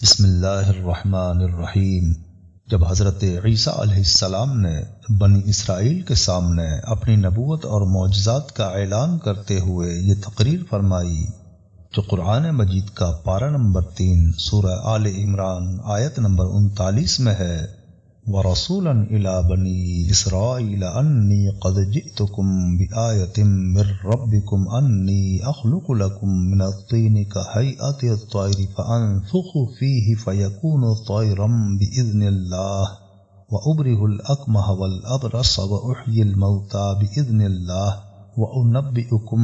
بسم اللہ الرحمن الرحیم۔ جب حضرت عیسیٰ علیہ السلام نے بنی اسرائیل کے سامنے اپنی نبوت اور معجزات کا اعلان کرتے ہوئے یہ تقریر فرمائی جو قرآن مجید کا پارہ نمبر 3 سورہ آل عمران آیت نمبر 39 میں ہے، وَرَسُولًا إِلَىٰ بَنِي إِسْرَائِيلَ أَنِّي قَدْ جِئْتُكُم بِآيَةٍ مِّن رَّبِّكُمْ أَنِّي أَخْلُقُ لَكُم مِّنَ الطِّينِ كَهَيْئَةِ الطَّيْرِ فَأَنفُخُ فِيهِ فَيَكُونُ طَيْرًا بِإِذْنِ اللَّهِ وَأُبْرِئُ الْأَكْمَهَ وَالْأَبْرَصَ وَأُحْيِي الْمَوْتَىٰ بِإِذْنِ اللَّهِ وَأُنَبِّئُكُم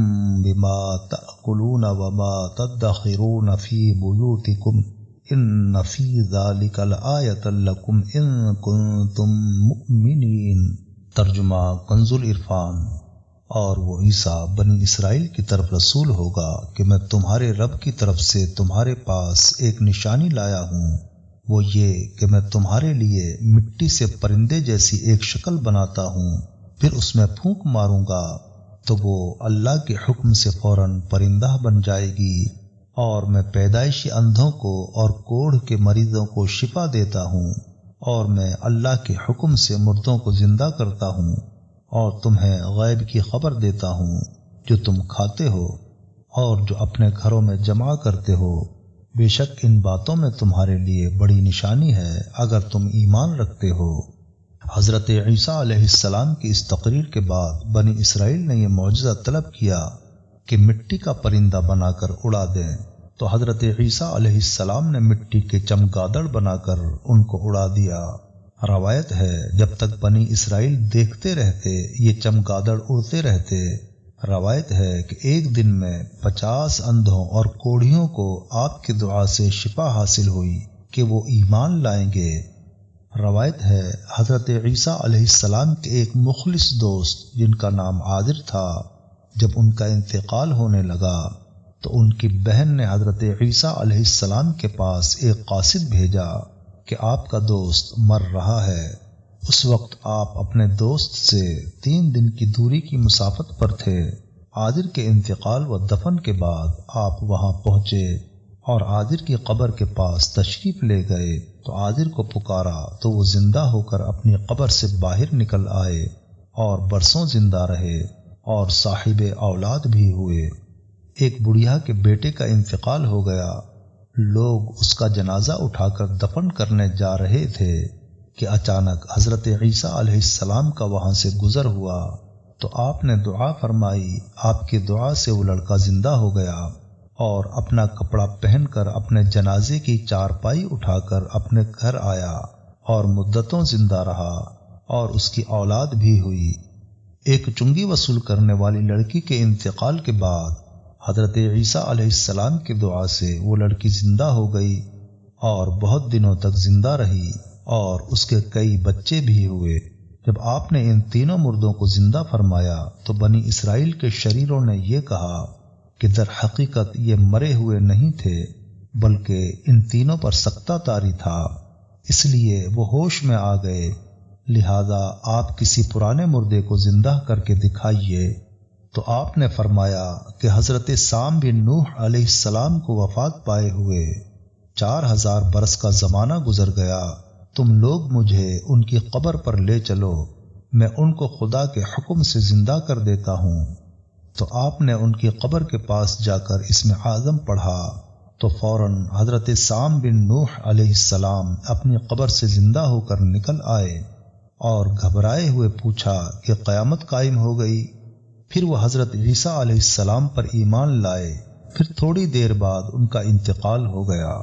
بِمَا تَأْكُلُونَ وَمَا تَدَّخِرُونَ فِي بُيُوتِكُمْ ان فی ذلک لآیۃ لکم ان کنتم مؤمنین۔ ترجمہ کنز العرفان۔ اور وہ عیسیٰ بنی اسرائیل کی طرف رسول ہوگا کہ میں تمہارے رب کی طرف سے تمہارے پاس ایک نشانی لایا ہوں، وہ یہ کہ میں تمہارے لیے مٹی سے پرندے جیسی ایک شکل بناتا ہوں، پھر اس میں پھونک ماروں گا تو وہ اللہ کے حکم سے فوراً پرندہ بن جائے گی، اور میں پیدائشی اندھوں کو اور کوڑھ کے مریضوں کو شفا دیتا ہوں، اور میں اللہ کے حکم سے مردوں کو زندہ کرتا ہوں، اور تمہیں غیب کی خبر دیتا ہوں جو تم کھاتے ہو اور جو اپنے گھروں میں جمع کرتے ہو۔ بے شک ان باتوں میں تمہارے لیے بڑی نشانی ہے اگر تم ایمان رکھتے ہو۔ حضرت عیسیٰ علیہ السلام کی اس تقریر کے بعد بنی اسرائیل نے یہ معجزہ طلب کیا کہ مٹی کا پرندہ بنا کر اڑا دیں، تو حضرت عیسیٰ علیہ السلام نے مٹی کے چمگادڑ بنا کر ان کو اڑا دیا۔ روایت ہے جب تک بنی اسرائیل دیکھتے رہتے یہ چمگادڑ اڑتے رہتے۔ روایت ہے کہ ایک دن میں 50 اندھوں اور کوڑھیوں کو آپ کی دعا سے شفا حاصل ہوئی کہ وہ ایمان لائیں گے۔ روایت ہے حضرت عیسیٰ علیہ السلام کے ایک مخلص دوست جن کا نام عادر تھا، جب ان کا انتقال ہونے لگا تو ان کی بہن نے حضرت عیسیٰ علیہ السلام کے پاس ایک قاصد بھیجا کہ آپ کا دوست مر رہا ہے۔ اس وقت آپ اپنے دوست سے 3 دن کی دوری کی مسافت پر تھے۔ عادر کے انتقال و دفن کے بعد آپ وہاں پہنچے اور عادر کی قبر کے پاس تشریف لے گئے تو عادر کو پکارا تو وہ زندہ ہو کر اپنی قبر سے باہر نکل آئے اور برسوں زندہ رہے اور صاحب اولاد بھی ہوئے۔ ایک بڑھیا کے بیٹے کا انتقال ہو گیا، لوگ اس کا جنازہ اٹھا کر دفن کرنے جا رہے تھے کہ اچانک حضرت عیسیٰ علیہ السلام کا وہاں سے گزر ہوا تو آپ نے دعا فرمائی، آپ کی دعا سے وہ لڑکا زندہ ہو گیا اور اپنا کپڑا پہن کر اپنے جنازے کی چارپائی اٹھا کر اپنے گھر آیا اور مدتوں زندہ رہا اور اس کی اولاد بھی ہوئی۔ ایک چنگی وصول کرنے والی لڑکی کے انتقال کے بعد حضرت عیسیٰ علیہ السلام کی دعا سے وہ لڑکی زندہ ہو گئی اور بہت دنوں تک زندہ رہی اور اس کے کئی بچے بھی ہوئے۔ جب آپ نے ان تینوں مردوں کو زندہ فرمایا تو بنی اسرائیل کے شریروں نے یہ کہا کہ در حقیقت یہ مرے ہوئے نہیں تھے بلکہ ان تینوں پر سکتہ طاری تھا، اس لیے وہ ہوش میں آ گئے، لہذا آپ کسی پرانے مردے کو زندہ کر کے دکھائیے۔ تو آپ نے فرمایا کہ حضرت سام بن نوح علیہ السلام کو وفات پائے ہوئے 4000 برس کا زمانہ گزر گیا، تم لوگ مجھے ان کی قبر پر لے چلو، میں ان کو خدا کے حکم سے زندہ کر دیتا ہوں۔ تو آپ نے ان کی قبر کے پاس جا کر اسم اعظم پڑھا تو فوراً حضرت سام بن نوح علیہ السلام اپنی قبر سے زندہ ہو کر نکل آئے اور گھبرائے ہوئے پوچھا کہ قیامت قائم ہو گئی۔ پھر وہ حضرت عیسیٰ علیہ السلام پر ایمان لائے، پھر تھوڑی دیر بعد ان کا انتقال ہو گیا۔